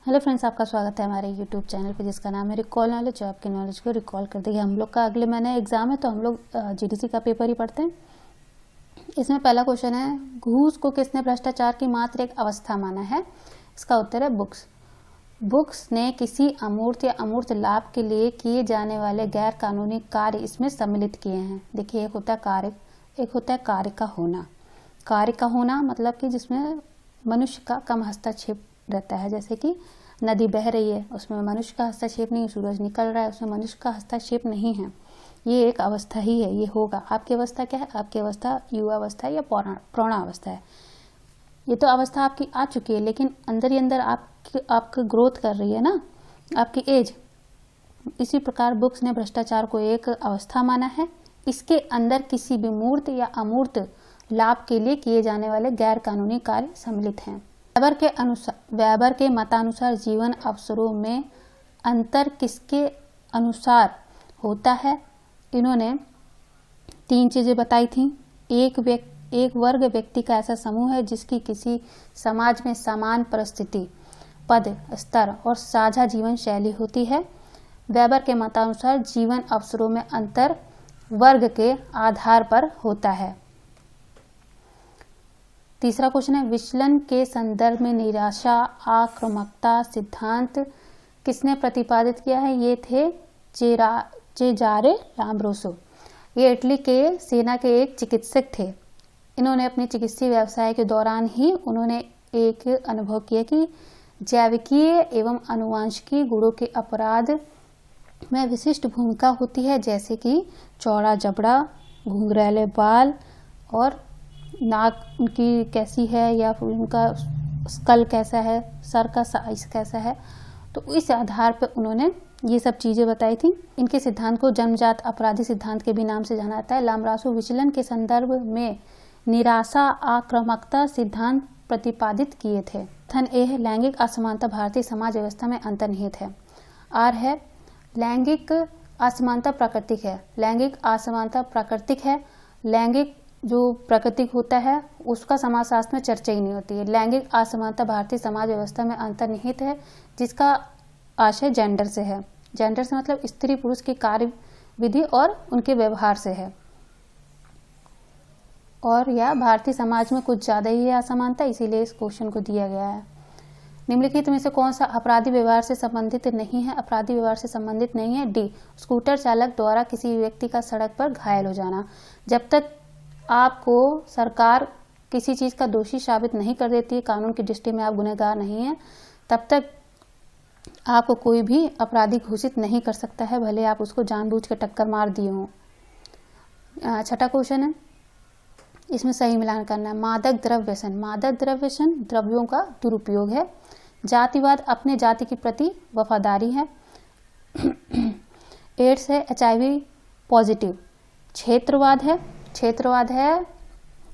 Hello friends, आपका स्वागत है हमारे यूट्यूब चैनल पे जिसका नाम है रिकॉल नॉलेज, जो आपके नॉलेज को रिकॉल कर देगी। हम लोग का अगले महीने एग्जाम है तो हम लोग जीडीसी का पेपर ही पढ़ते हैं। इसमें पहला क्वेश्चन है, घूस को किसने भ्रष्टाचार की मात्र एक अवस्था माना है? इसका उत्तर है बुक्स। बुक्स ने किसी अमूर्त या अमूर्त लाभ के लिए किए जाने वाले गैर कानूनी कार्य इसमें सम्मिलित किए हैं। देखिए, एक होता है कार्य, एक होता है कार्य का होना। कार्य का होना मतलब कि जिसमें मनुष्य का कम हस्तक्षेप रहता है, जैसे कि नदी बह रही है, उसमें मनुष्य का हस्तक्षेप नहीं, सूरज निकल रहा है, उसमें मनुष्य का हस्तक्षेप नहीं है। ये एक अवस्था ही है, ये होगा। आपकी अवस्था क्या है? आपकी अवस्था युवावस्था या प्रौढ़ावस्था है। ये तो अवस्था आपकी आ चुकी है, लेकिन अंदर ही अंदर आपकी ग्रोथ कर रही है ना, आपकी एज। इसी प्रकार बुक्स ने भ्रष्टाचार को एक अवस्था माना है। इसके अंदर किसी भी मूर्त या अमूर्त लाभ के लिए किए जाने वाले गैर कानूनी कार्य सम्मिलित हैं। वेबर के मतानुसार जीवन अवसरों में अंतर किसके अनुसार होता है? इन्होंने 3 चीजें बताई थी। एक वर्ग व्यक्ति का ऐसा समूह है जिसकी किसी समाज में समान परिस्थिति, पद, स्तर और साझा जीवन शैली होती है। वेबर के मतानुसार जीवन अवसरों में अंतर वर्ग के आधार पर होता है। तीसरा क्वेश्चन है, विचलन के संदर्भ में निराशा आक्रामकता सिद्धांत किसने प्रतिपादित किया है? ये थे चेजारे लाम्ब्रोसो। ये इटली के सेना के एक चिकित्सक थे। इन्होंने अपने चिकित्सीय व्यवसाय के दौरान ही उन्होंने एक अनुभव किया कि जैविकीय एवं आनुवंशिकी गुणों के अपराध में विशिष्ट भूमिका होती है, जैसे कि चौड़ा जबड़ा, घुंघरैले बाल और नाक उनकी कैसी है, या फिर उनका स्कल कैसा है, सर का साइज कैसा है। तो इस आधार पर उन्होंने ये सब चीज़ें बताई थी। इनके सिद्धांत को जन्मजात अपराधी सिद्धांत के भी नाम से जाना जाता है। लाम्ब्रोसो विचलन के संदर्भ में निराशा आक्रामकता सिद्धांत प्रतिपादित किए थे। कथन ए है, लैंगिक असमानता भारतीय समाज व्यवस्था में अंतर्निहित है। आर है, लैंगिक असमानता प्राकृतिक है। लैंगिक असमानता प्राकृतिक है। लैंगिक जो प्राकृतिक होता है उसका समाजशास्त्र में चर्चा ही नहीं होती है। लैंगिक असमानता भारतीय समाज व्यवस्था में अंतर्निहित है, जिसका आशय जेंडर से है। जेंडर से मतलब स्त्री पुरुष की कार्य विधि और उनके व्यवहार से है। और यह भारतीय समाज में कुछ ज्यादा ही है असमानता, इसीलिए इस क्वेश्चन को दिया गया है। निम्नलिखित में से कौन सा अपराधी व्यवहार से संबंधित नहीं है? अपराधी व्यवहार से संबंधित नहीं है। डी, स्कूटर चालक द्वारा किसी व्यक्ति का सड़क पर घायल हो जाना। जब तक आपको सरकार किसी चीज का दोषी साबित नहीं कर देती है, कानून की दृष्टि में आप गुनहगार नहीं है, तब तक आपको कोई भी अपराधी घोषित नहीं कर सकता है, भले आप उसको जानबूझ कर टक्कर मार दिए हों। छठा क्वेश्चन है, इसमें सही मिलान करना है। मादक द्रव्य व्यसन। मादक द्रव्य व्यसन द्रव्यों का दुरुपयोग है। जातिवाद अपने जाति के प्रति वफादारी है। एड्स है HIV पॉजिटिव। क्षेत्रवाद है। क्षेत्रवाद है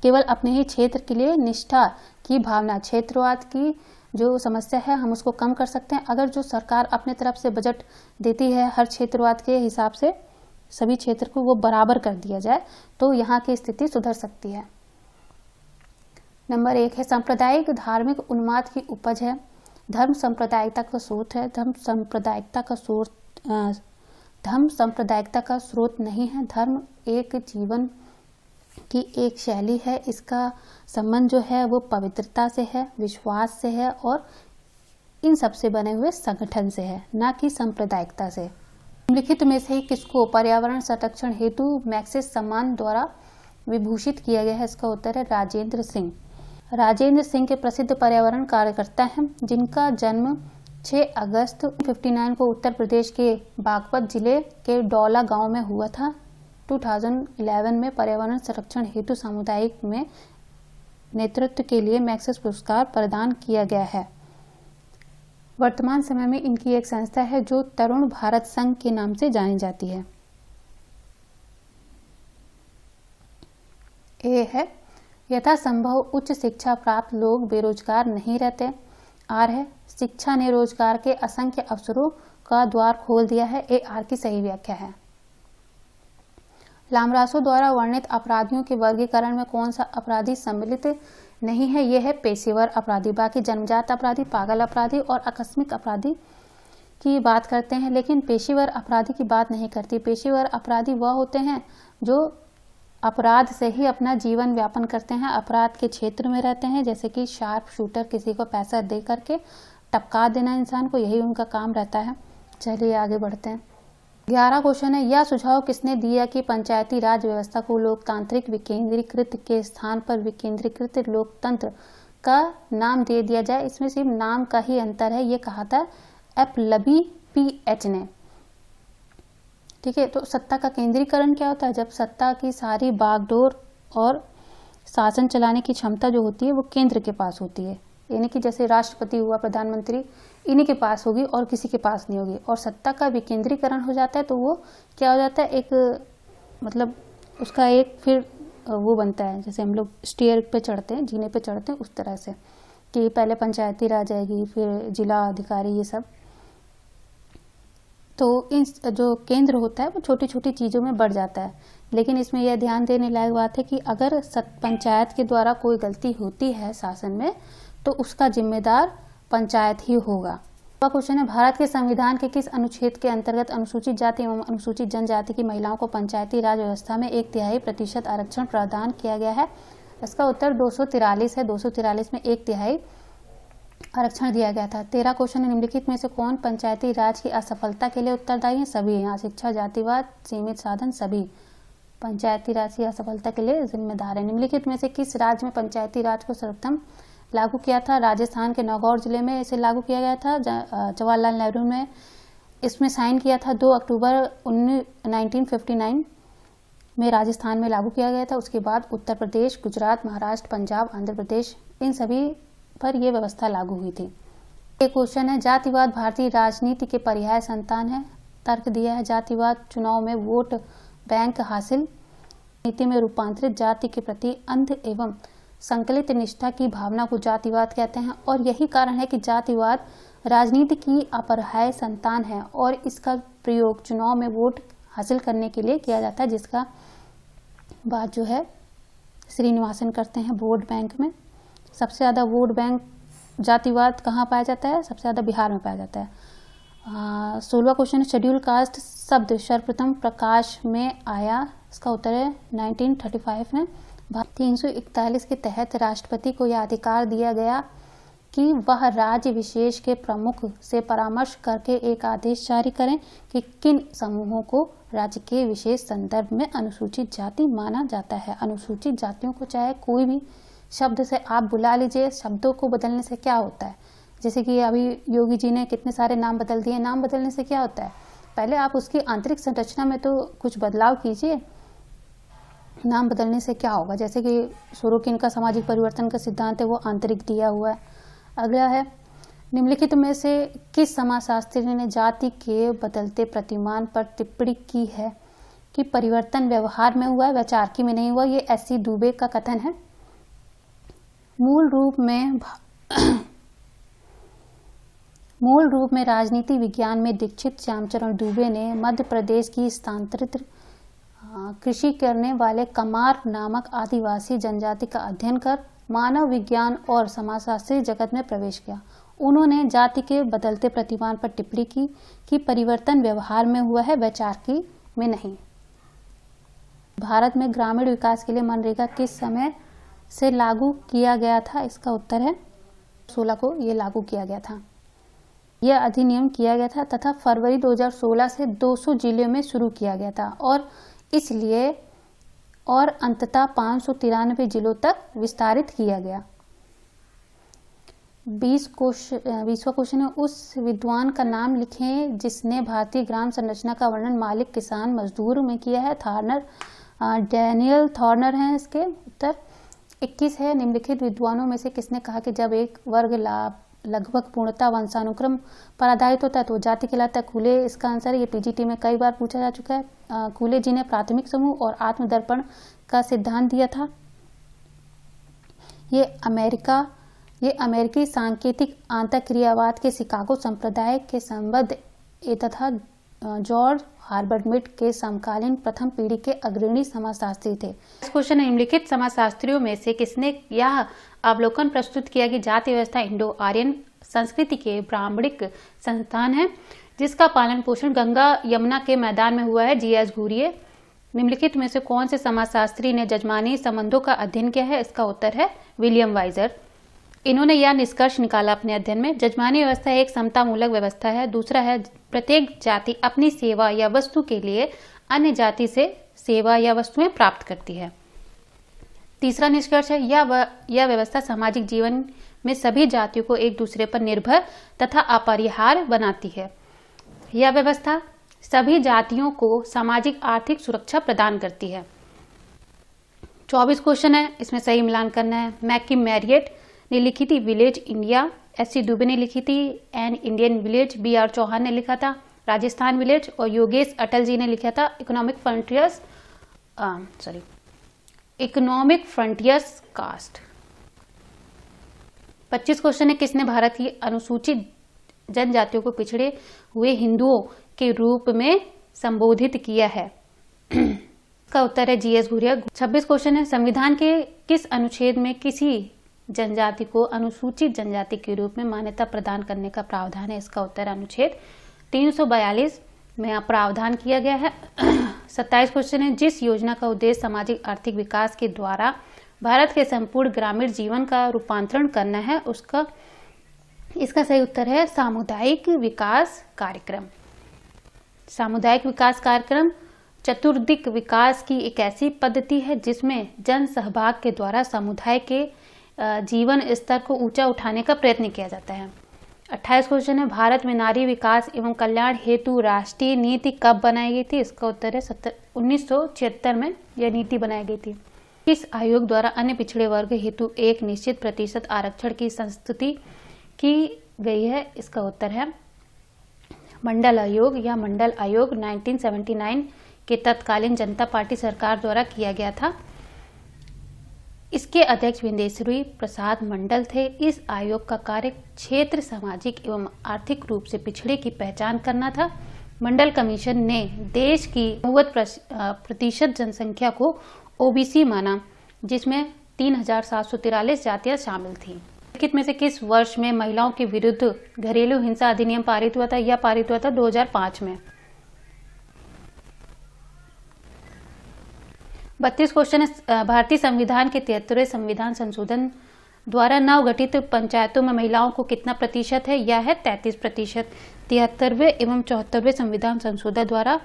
केवल अपने ही क्षेत्र के लिए निष्ठा की भावना। क्षेत्रवाद की जो समस्या है हम उसको कम कर सकते हैं अगर जो सरकार अपने तरफ से बजट देती है हर क्षेत्रवाद के हिसाब से सभी क्षेत्र को वो बराबर कर दिया जाए तो यहाँ की स्थिति सुधर सकती है। नंबर 1 है, सांप्रदायिक धार्मिक उन्माद की उपज है। धर्म सांप्रदायिकता का स्रोत है। धर्म सांप्रदायिकता का स्रोत नहीं है। धर्म एक जीवन की एक शैली है। इसका संबंध जो है वो पवित्रता से है, विश्वास से है और इन सब से बने हुए संगठन से है, ना कि सांप्रदायिकता से। निम्नलिखित में से किसको पर्यावरण संरक्षण हेतु मैग्सेसे सम्मान द्वारा विभूषित किया गया है? इसका उत्तर है राजेंद्र सिंह। राजेंद्र सिंह के प्रसिद्ध पर्यावरण कार्यकर्ता हैं, जिनका जन्म 6 अगस्त 1959 को उत्तर प्रदेश के बागपत जिले के डौला गांव में हुआ था। 2011 में पर्यावरण संरक्षण हेतु सामुदायिक में नेतृत्व के लिए मैग्सेसे पुरस्कार प्रदान किया गया है। वर्तमान समय में इनकी एक संस्था है जो तरुण भारत संघ के नाम से जानी जाती है। ए है, यथासंभव उच्च शिक्षा प्राप्त लोग बेरोजगार नहीं रहते। आर है, शिक्षा ने रोजगार के असंख्य अवसरों का द्वार खोल दिया है। ए आर की सही व्याख्या है। लाम्ब्रोसो द्वारा वर्णित अपराधियों के वर्गीकरण में कौन सा अपराधी सम्मिलित नहीं है, ये है पेशेवर अपराधी। बाकी जन्मजात अपराधी, पागल अपराधी और आकस्मिक अपराधी की बात करते हैं, लेकिन पेशेवर अपराधी की बात नहीं करती। पेशेवर अपराधी वह होते हैं जो अपराध से ही अपना जीवन व्यापन करते हैं, अपराध के क्षेत्र में रहते हैं, जैसे कि शार्प शूटर, किसी को पैसा दे करके टपका देना इंसान को, यही उनका काम रहता है। चलिए आगे बढ़ते हैं। 11 क्वेश्चन है, यह सुझाव किसने दिया कि पंचायती राज व्यवस्था को लोकतांत्रिक विकेंद्रीकृत के स्थान पर विकेंद्रीकृत लोकतंत्र का नाम दे दिया जाए। इसमें सिर्फ नाम का ही अंतर है, ये कहा था एपलबी PH ने। ठीक है, तो सत्ता का केंद्रीकरण क्या होता है? जब सत्ता की सारी बागडोर और शासन चलाने की क्षमता जो होती है वो केंद्र के पास होती है, यानी कि जैसे राष्ट्रपति हुआ, प्रधानमंत्री, इन्हीं के पास होगी और किसी के पास नहीं होगी। और सत्ता का विकेंद्रीकरण हो जाता है तो वो क्या हो जाता है, एक मतलब उसका एक फिर वो बनता है, जैसे हम लोग स्टेयर पे चढ़ते हैं, जीने पे चढ़ते हैं, उस तरह से कि पहले पंचायती राज आएगी, फिर जिला अधिकारी, ये सब। तो इन जो केंद्र होता है वो छोटी छोटी चीज़ों में बढ़ जाता है, लेकिन इसमें यह ध्यान देने लायक बात है कि अगर पंचायत के द्वारा कोई गलती होती है शासन में तो उसका जिम्मेदार पंचायत ही होगा। अगला क्वेश्चन है, भारत के संविधान के किस अनुच्छेद के अंतर्गत अनुसूचित जाति एवं अनुसूचित जनजाति की महिलाओं को पंचायती राज व्यवस्था में 1/3% आरक्षण प्रदान किया गया है? इसका उत्तर 243 है। 243 में 1/3 आरक्षण दिया गया था। 13 क्वेश्चन है, निम्नलिखित में से कौन पंचायती राज की असफलता के लिए उत्तरदायी है? सभी। यहाँ शिक्षा, जातिवाद, सीमित साधन, सभी पंचायती राज की असफलता के लिए जिम्मेदार है। निम्नलिखित में से किस राज्य में पंचायती राज को सर्वप्रथम लागू किया था? राजस्थान के नागौर जिले में इसे लागू किया गया था। जवाहरलाल नेहरू ने इसमें साइन किया था 2 अक्टूबर 1959 में राजस्थान में लागू किया गया था। उसके बाद उत्तर प्रदेश, गुजरात, महाराष्ट्र, पंजाब, आंध्र प्रदेश, इन सभी पर यह व्यवस्था लागू हुई थी। एक क्वेश्चन है, जातिवाद भारतीय राजनीति के पर्याय संतान है? तर्क दिया है, जातिवाद चुनाव में वोट बैंक हासिल नीति में रूपांतरित, जाति के प्रति अंध एवं संकलित निष्ठा की भावना को जातिवाद कहते हैं, और यही कारण है कि जातिवाद राजनीति की अपरिहार्य संतान है और इसका प्रयोग चुनाव में वोट हासिल करने के लिए किया जाता है, जिसका बात जो है श्रीनिवासन करते हैं वोट बैंक में। सबसे ज़्यादा वोट बैंक जातिवाद कहाँ पाया जाता है? सबसे ज़्यादा बिहार में पाया जाता है। 16वां क्वेश्चन है, शेड्यूल कास्ट शब्द सर्वप्रथम प्रकाश में आया? इसका उत्तर है 1935 में। 341 के तहत राष्ट्रपति को यह अधिकार दिया गया कि वह राज्य विशेष के प्रमुख से परामर्श करके एक आदेश जारी करें कि किन समूहों को राज्य के विशेष संदर्भ में अनुसूचित जाति माना जाता है। अनुसूचित जातियों को चाहे कोई भी शब्द से आप बुला लीजिए, शब्दों को बदलने से क्या होता है? जैसे कि अभी योगी जी ने कितने सारे नाम बदल दिए। नाम बदलने से क्या होता है? पहले आप उसकी आंतरिक संरचना में तो कुछ बदलाव कीजिए। नाम बदलने से क्या होगा? जैसे कि सोरोकिन का सामाजिक परिवर्तन का सिद्धांत है, वो आंतरिक दिया हुआ है। अगला है, निम्नलिखित में से किस समाजशास्त्री ने जाति के बदलते प्रतिमान पर टिप्पणी की है कि परिवर्तन व्यवहार में हुआ है, वैचारिकी में नहीं हुआ? ये SC डुबे का कथन है। मूल रूप में राजनीति विज्ञान में दीक्षित श्यामचरण दुबे ने मध्य प्रदेश की स्थानांतरित कृषि करने वाले कमार नामक आदिवासी जनजाति का अध्ययन कर मानव विज्ञान और समाजशास्त्री जगत में प्रवेश किया। उन्होंने जाति के बदलते प्रतिमान पर टिप्पणी की कि परिवर्तन व्यवहार में हुआ है, वैचारिकी में नहीं। भारत में ग्रामीण विकास के लिए मनरेगा किस समय से लागू किया गया था? इसका उत्तर है 16 को ये लागू किया गया था। यह अधिनियम किया गया था तथा फरवरी 2016 से 200 जिलों में शुरू किया गया था और इसलिए और अंततः 593 जिलों तक विस्तारित किया गया। 20वां क्वेश्चन है, उस विद्वान का नाम लिखें जिसने भारतीय ग्राम संरचना का वर्णन मालिक, किसान, मजदूर में किया है। थॉर्नर, डैनियल थॉर्नर हैं इसके उत्तर। 21 है, निम्नलिखित विद्वानों में से किसने कहा कि जब एक वर्ग लगभग पूर्णतः वंशानुक्रम पर आधारित होता है तो जाति कहलाता है? कूले इसका आंसर है। ये PGT में कई बार पूछा जा चुका है। कूले जी ने प्राथमिक समूह और आत्मदर्पण का सिद्धांत दिया था। ये अमेरिकी सांकेतिक आंतरक्रियावाद के शिकागो संप्रदाय के संबद्ध तथा जॉर्ज हार्बर्ट मीड के समकालीन प्रथम पीढ़ी के अग्रणी समाजशास्त्री थे। इस क्वेश्चन है, निम्नलिखित समाजशास्त्रियों में से किसने यह अवलोकन प्रस्तुत किया कि जाति व्यवस्था इंडो आर्यन संस्कृति के ब्राह्मणिक संस्थान है जिसका पालन पोषण गंगा यमुना के मैदान में हुआ है? जी.एस. घुरिये। निम्नलिखित में से कौन से समाजशास्त्री ने जजमानी संबंधों का अध्ययन किया है? इसका उत्तर है विलियम वाइजर। इन्होंने यह निष्कर्ष निकाला अपने अध्ययन में, जजमानी व्यवस्था एक समतामूलक व्यवस्था है। दूसरा है, प्रत्येक जाति अपनी सेवा या वस्तु के लिए अन्य जाति से सेवा या वस्तुएं प्राप्त करती है। तीसरा निष्कर्ष है, यह व्यवस्था सामाजिक जीवन में सभी जातियों को एक दूसरे पर निर्भर तथा अपरिहार्य बनाती है। यह व्यवस्था सभी जातियों को सामाजिक आर्थिक सुरक्षा प्रदान करती है। 24 क्वेश्चन है, इसमें सही मिलान करना है। मैकी मैरियट ने लिखी थी विलेज इंडिया, एस.सी. दुबे ने लिखी थी an Indian village, B R. Chauhan ने लिखा था राजस्थान विलेज और योगेश अटल जी ने लिखा था इकोनॉमिक फ्रंटियर्स कास्ट। 25 क्वेश्चन है, किसने भारत की अनुसूचित जनजातियों को पिछड़े हुए हिंदुओं के रूप में संबोधित किया है? का उत्तर है जी.एस. घुरिया। 26 क्वेश्चन है, संविधान के किस अनुच्छेद में किसी जनजाति को अनुसूचित जनजाति के रूप में मान्यता प्रदान करने का प्रावधान है? इसका उत्तर अनुच्छेद 342 में प्रावधान किया गया है। 27 क्वेश्चन है, जिस योजना का उद्देश्य सामाजिक आर्थिक विकास के द्वारा भारत के संपूर्ण ग्रामीण जीवन का रूपांतरण करना है इसका सही उत्तर है सामुदायिक विकास कार्यक्रम। सामुदायिक विकास कार्यक्रम चतुर्दिक विकास की एक ऐसी पद्धति है जिसमें जन सहभाग के द्वारा समुदाय के जीवन स्तर को ऊंचा उठाने का प्रयत्न किया जाता है। 28 क्वेश्चन है, भारत में नारी विकास एवं कल्याण हेतु राष्ट्रीय नीति कब बनाई गई थी? इसका उत्तर है 1976 में यह नीति बनाई गई थी। इस आयोग द्वारा अन्य पिछड़े वर्ग हेतु एक निश्चित प्रतिशत आरक्षण की संस्तुति की गई है? इसका उत्तर है मंडल आयोग। यह मंडल आयोग 1979 के तत्कालीन जनता पार्टी सरकार द्वारा किया गया था। इसके अध्यक्ष विंदेश्वरी प्रसाद मंडल थे। इस आयोग का कार्य क्षेत्र सामाजिक एवं आर्थिक रूप से पिछड़े की पहचान करना था। मंडल कमीशन ने देश की 90% जनसंख्या को ओबीसी माना, जिसमें 3743 जातियां शामिल थीं। निम्नलिखित में से किस वर्ष में महिलाओं के विरुद्ध घरेलू हिंसा अधिनियम पारित हुआ था? यह पारित हुआ था 2005 में। 32 क्वेश्चन है, भारतीय संविधान के 73वें संविधान संशोधन द्वारा नवगठित पंचायतों में महिलाओं को कितना प्रतिशत है? यह है 33%। 73वें एवं 74वें संविधान संशोधन द्वारा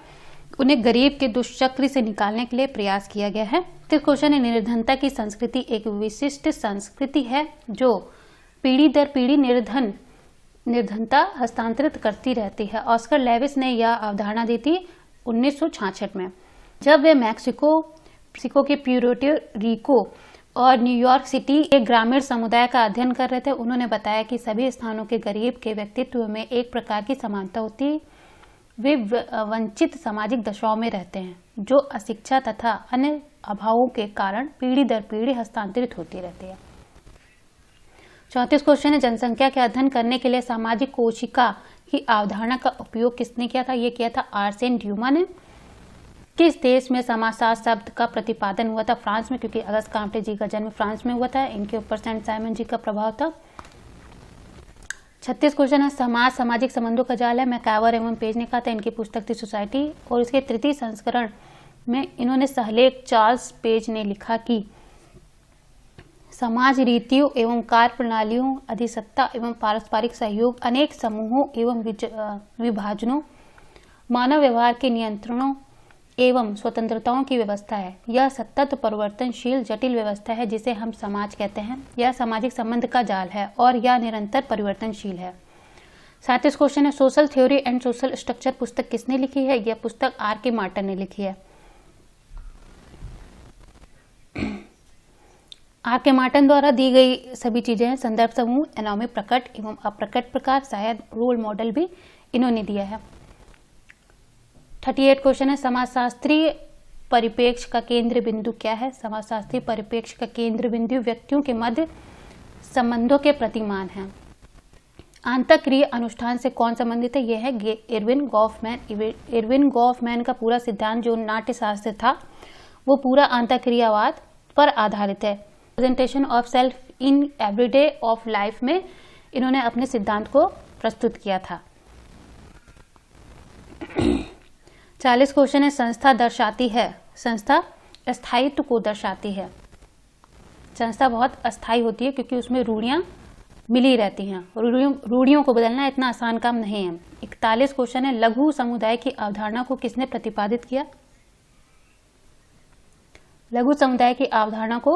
उन्हें गरीब के दुष्चक्र से निकालने के लिए प्रयास किया गया है। 33 क्वेश्चन है, निर्धनता की संस्कृति एक विशिष्ट संस्कृति है जो पीढ़ी दर पीढ़ी निर्धनता हस्तांतरित करती रहती है। ऑस्कर लेविस ने यह अवधारणा दी थी 1966 में, जब वे मैक्सिको के प्यूर्टो रिको और न्यूयॉर्क सिटी के ग्रामीण समुदाय का अध्ययन कर रहे थे। उन्होंने बताया कि सभी स्थानों के गरीब के व्यक्तित्व में एक प्रकार की समानता होती है। वे वंचित सामाजिक दशाओं में रहते हैं जो अशिक्षा तथा अन्य अभावों के कारण पीढ़ी दर पीढ़ी हस्तांतरित होती रहती है। 34 क्वेश्चन है, जनसंख्या के अध्ययन करने के लिए सामाजिक कोशिका की अवधारणा का उपयोग किसने किया था? ये किया था आर्सेन ड्यूमा ने। किस देश में समाजशास्त्र शब्द का प्रतिपादन हुआ था? फ्रांस में, क्योंकि अगस्त काम्टे जी का जन्म फ्रांस में हुआ था। इनके ऊपर सेंट साइमन जी का प्रभाव था। 36 क्वेश्चन है, समाज सामाजिक संबंधों का जाल है। मैकावर एवं पेज ने कहा था, इनकी पुस्तक थी सोसाइटी, और इसके तृतीय संस्करण में इन्होंने सहलेख चार्ल्स पेज ने लिखा कि समाज रीतियों एवं कार्य प्रणालियों, अधिसत्ता एवं पारस्परिक सहयोग, अनेक समूहों एवं विभाजनों, मानव व्यवहार के नियंत्रणों एवं स्वतंत्रताओं की व्यवस्था है। यह सतत परिवर्तनशील जटिल व्यवस्था है जिसे हम समाज कहते हैं। यह सामाजिक संबंध का जाल है और यह निरंतर परिवर्तनशील है। 37 क्वेश्चन है, social theory and social structure पुस्तक किसने लिखी है? यह पुस्तक R.K. मार्टन ने लिखी है। R.K. मार्टन द्वारा दी गई सभी चीजें हैं, संदर्भ समूह, एनॉमी, प्रकट एवं अप्रकट प्रकार, शायद रोल मॉडल भी इन्होंने दिया है। 38 क्वेश्चन है, समाजशास्त्रीय परिप्रेक्ष्य का केंद्र बिंदु क्या है? समाजशास्त्रीय परिप्रेक्ष्य का केंद्र बिंदु व्यक्तियों के मध्य संबंधों के प्रतिमान है। आंतरक्रिया अनुष्ठान से कौन संबंधित है? यह है इरविन गॉफमैन। इरविन गॉफमैन का पूरा सिद्धांत जो नाट्यशास्त्र था वो पूरा आंतरक्रियावाद पर आधारित है। Presentation of self in everyday of life में इन्होंने अपने सिद्धांत को प्रस्तुत किया था। 40 क्वेश्चन है, संस्था दर्शाती है, संस्था अस्थायित्व को दर्शाती है। संस्था बहुत अस्थायी होती है क्योंकि उसमें रूढ़ियां मिली रहती हैं। रूढ़ियों को बदलना इतना आसान काम नहीं है। 41 क्वेश्चन है, लघु समुदाय की अवधारणा को किसने प्रतिपादित किया? लघु समुदाय की अवधारणा को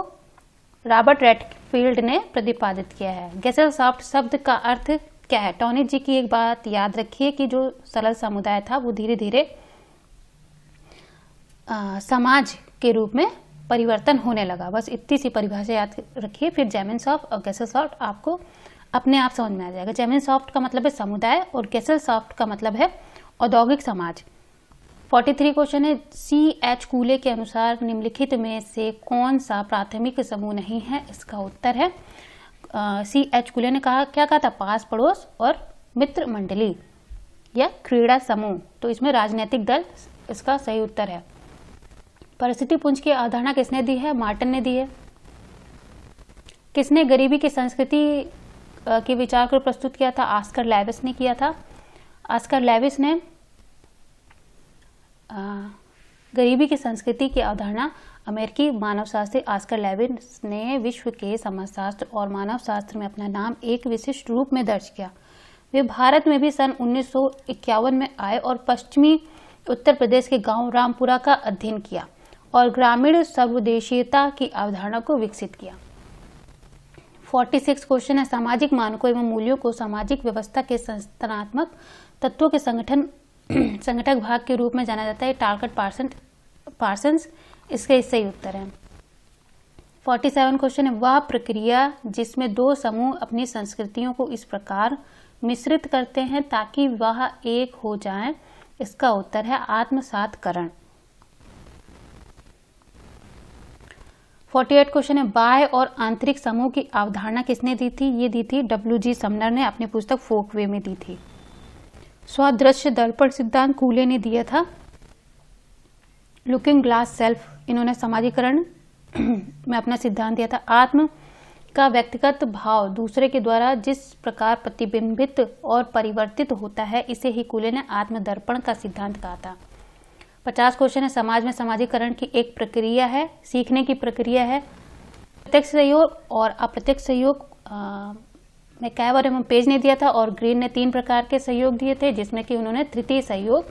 रॉबर्ट रेडफील्ड ने प्रतिपादित किया है। गेसेलसॉफ्ट शब्द का अर्थ क्या है? टॉनिक जी की एक बात याद रखिए कि जो सरल समुदाय था वो धीरे धीरे समाज के रूप में परिवर्तन होने लगा। बस इतनी सी परिभाषा याद रखिए, फिर जेमिनसॉफ्ट और गेसेलसॉफ्ट आपको अपने आप समझ में आ जाएगा। जेमिनसॉफ्ट का मतलब है समुदाय और गेसेलसॉफ्ट का मतलब है औद्योगिक समाज। 43 क्वेश्चन है, C.H. कूले के अनुसार निम्नलिखित में से कौन सा प्राथमिक समूह नहीं है? इसका उत्तर है C.H. कूले ने क्या कहा था? पास पड़ोस और मित्र मंडली या क्रीड़ा समूह। तो इसमें राजनीतिक दल इसका सही उत्तर है। परिस्थिति पुंज की अवधारणा किसने दी है? मार्टन ने दी है। किसने गरीबी की संस्कृति के विचार को प्रस्तुत किया था? ऑस्कर लेविस ने किया था। ऑस्कर लेविस ने गरीबी की संस्कृति की अवधारणा अमेरिकी मानवशास्त्री ऑस्कर लेविस ने विश्व के समाजशास्त्र और मानवशास्त्र में अपना नाम एक विशिष्ट रूप में दर्ज किया। वे भारत में भी सन 1951 में आए और पश्चिमी उत्तर प्रदेश के गांव रामपुरा का अध्ययन किया और ग्रामीण सर्वदेशीयता की अवधारणा को विकसित किया। 46 क्वेश्चन है, सामाजिक मानकों एवं मूल्यों को सामाजिक व्यवस्था के संस्थानात्मक तत्वों के संगठक भाग के रूप में जाना जाता है। टालकट पार्सन्स इसके सही उत्तर है। 47 क्वेश्चन है, वह प्रक्रिया जिसमें दो समूह अपनी संस्कृतियों को इस प्रकार मिश्रित करते हैं ताकि वह एक हो जाएं, इसका उत्तर है आत्मसातकरण। 48 क्वेश्चन है, बाह्य और आंतरिक समूह की अवधारणा किसने दी थी? ये दी थी W.G. समनर ने अपनी पुस्तक फोकवे में दी थी। स्वदृश्य दर्पण सिद्धांत कूले ने दिया था। लुकिंग ग्लास सेल्फ इन्होंने समाजीकरण में अपना सिद्धांत दिया था। आत्म का व्यक्तिगत भाव दूसरे के द्वारा जिस प्रकार प्रतिबिंबित और परिवर्तित होता है इसे ही कूले ने आत्मदर्पण का सिद्धांत कहा था। 50 क्वेश्चन है, समाज में समाजीकरण की एक प्रक्रिया है, सीखने की प्रक्रिया है। प्रत्यक्ष सहयोग और अप्रत्यक्ष सहयोग में कैवर एवं पेज ने दिया था और ग्रीन ने 3 प्रकार के सहयोग दिए थे जिसमें कि उन्होंने तृतीय सहयोग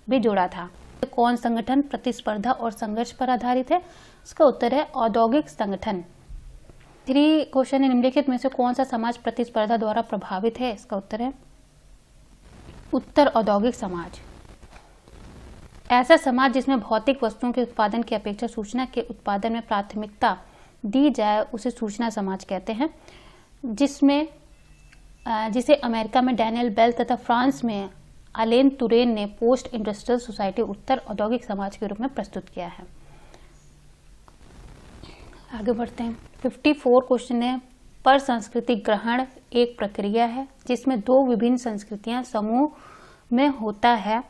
भी जोड़ा था। कौन संगठन प्रतिस्पर्धा और संघर्ष पर आधारित है? इसका उत्तर है औद्योगिक संगठन। 3 क्वेश्चन है, निम्नलिखित में से कौन सा समाज प्रतिस्पर्धा द्वारा प्रभावित है? इसका उत्तर है उत्तर औद्योगिक समाज। ऐसा समाज जिसमें भौतिक वस्तुओं के उत्पादन की अपेक्षा सूचना के उत्पादन में प्राथमिकता दी जाए उसे सूचना समाज कहते हैं, जिसे अमेरिका में डैनियल बेल तथा फ्रांस में अलेन तुरेन ने पोस्ट इंडस्ट्रियल सोसाइटी उत्तर औद्योगिक समाज के रूप में प्रस्तुत किया है। आगे बढ़ते हैं। 54 क्वेश्चन है, पर सांस्कृतिक ग्रहण एक प्रक्रिया है जिसमें 2 विभिन्न संस्कृतियां समूह में होता है।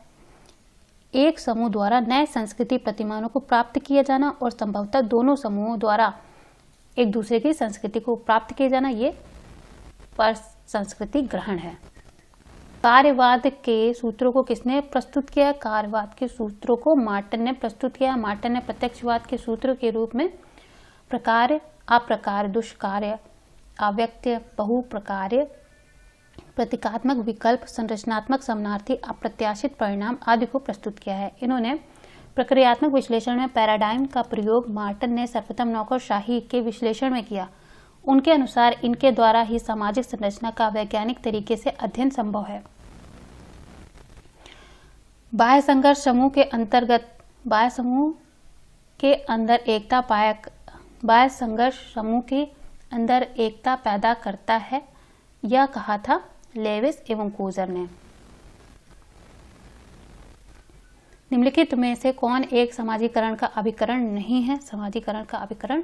एक समूह द्वारा नए संस्कृति प्रतिमानों को प्राप्त किया जाना और संभवतः दोनों समूहों द्वारा एक दूसरे की संस्कृति को प्राप्त किया जाना, ये पर सांस्कृतिक ग्रहण है। कार्यवाद के सूत्रों को किसने प्रस्तुत किया? कार्यवाद के सूत्रों को मार्टन ने प्रस्तुत किया। मार्टन ने प्रत्यक्षवाद के सूत्र के रूप में प्रकार्य, अप्रकार्य, दुष्कार्य, अव्यक्त्य, बहुप्रकार्य, प्रतीकात्मक विकल्प, संरचनात्मक, समानार्थी, अप्रत्याशित परिणाम आदि को प्रस्तुत किया है। इन्होंने प्रक्रियात्मक विश्लेषण में पैराडाइम का प्रयोग मार्टन ने सर्वप्रथम नौकरशाही के विश्लेषण में किया। उनके अनुसार इनके द्वारा ही सामाजिक संरचना का वैज्ञानिक तरीके से अध्ययन संभव है। बाह्य संघर्ष समूह के अंतर्गत बाह्य संघर्ष समूह के अंदर एकता पैदा करता है, यह कहा था लेविस एवं कोजर ने। निम्नलिखित में से कौन एक समाजीकरण का अभिकरण नहीं है? समाजीकरण का अभिकरण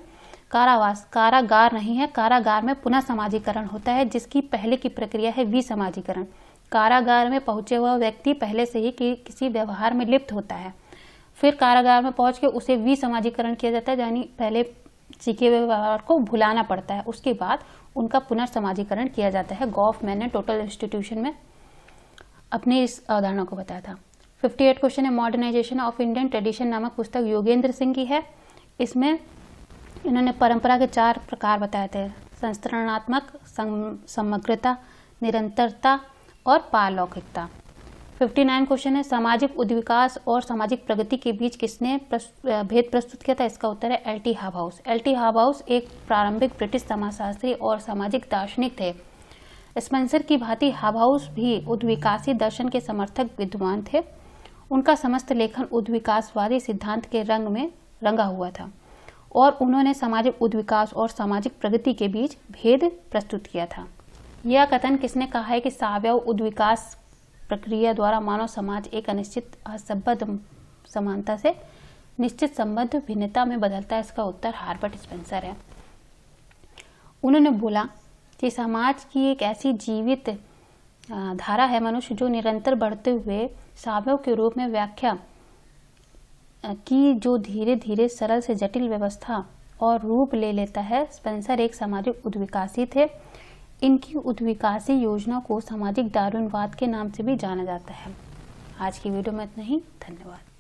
कारावास कारागार नहीं है, कारागार में पुनः समाजीकरण होता है, जिसकी पहले की प्रक्रिया है विसमाजीकरण। कारागार में पहुंचे हुआ व्यक्ति पहले से ही किसी व्यवहार में लिप्त होता है, फिर कारागार में पहुंच के उसे विसमाजीकरण किया जाता है, यानी पहले सीखे हुए व्यवहार को भुलाना पड़ता है, उसके बाद उनका पुनर्समाजीकरण किया जाता है। गॉफमैन ने टोटल इंस्टीट्यूशन में अपनी इस अवधारणा को बताया था। 58 क्वेश्चन है, मॉडर्नाइजेशन ऑफ इंडियन ट्रेडिशन नामक पुस्तक योगेंद्र सिंह की है। इसमें इन्होंने परंपरा के 4 प्रकार बताए थे, संस्करणात्मक, समग्रता, निरंतरता और पारलौकिकता। 59 क्वेश्चन है, सामाजिक उद्विकास और सामाजिक प्रगति के बीच किसने भेद प्रस्तुत किया था? इसका उत्तर है एल.टी. हाबहाउस। एल.टी. हाबहाउस एक प्रारंभिक ब्रिटिश समाजशास्त्री और सामाजिक दार्शनिक थे। स्पेंसर की भांति हाबहाउस भी उद्विकासी दर्शन के समर्थक विद्वान थे। उनका समस्त लेखन उद्विकासवादी सिद्धांत के रंग में रंगा हुआ था और उन्होंने सामाजिक उद्विकास और सामाजिक प्रगति के बीच भेद प्रस्तुत किया था। यह कथन किसने कहा है कि सावयव उद्विकास प्रक्रिया द्वारा मानव समाज एक अनिश्चित असंबद्ध समानता से निश्चित संबद्ध भिन्नता में बदलता है? इसका उत्तर हार्बर्ट स्पेंसर है। उन्होंने बोला कि समाज की एक ऐसी जीवित धारा है मनुष्य जो निरंतर बढ़ते हुए सावयव के रूप में व्याख्या की, जो धीरे धीरे सरल से जटिल व्यवस्था और रूप ले लेता है। स्पेंसर एक सामाजिक उद्विकासी थे। इनकी उद्विकासी योजना को सामाजिक डार्विनवाद के नाम से भी जाना जाता है। आज की वीडियो में इतना ही, धन्यवाद।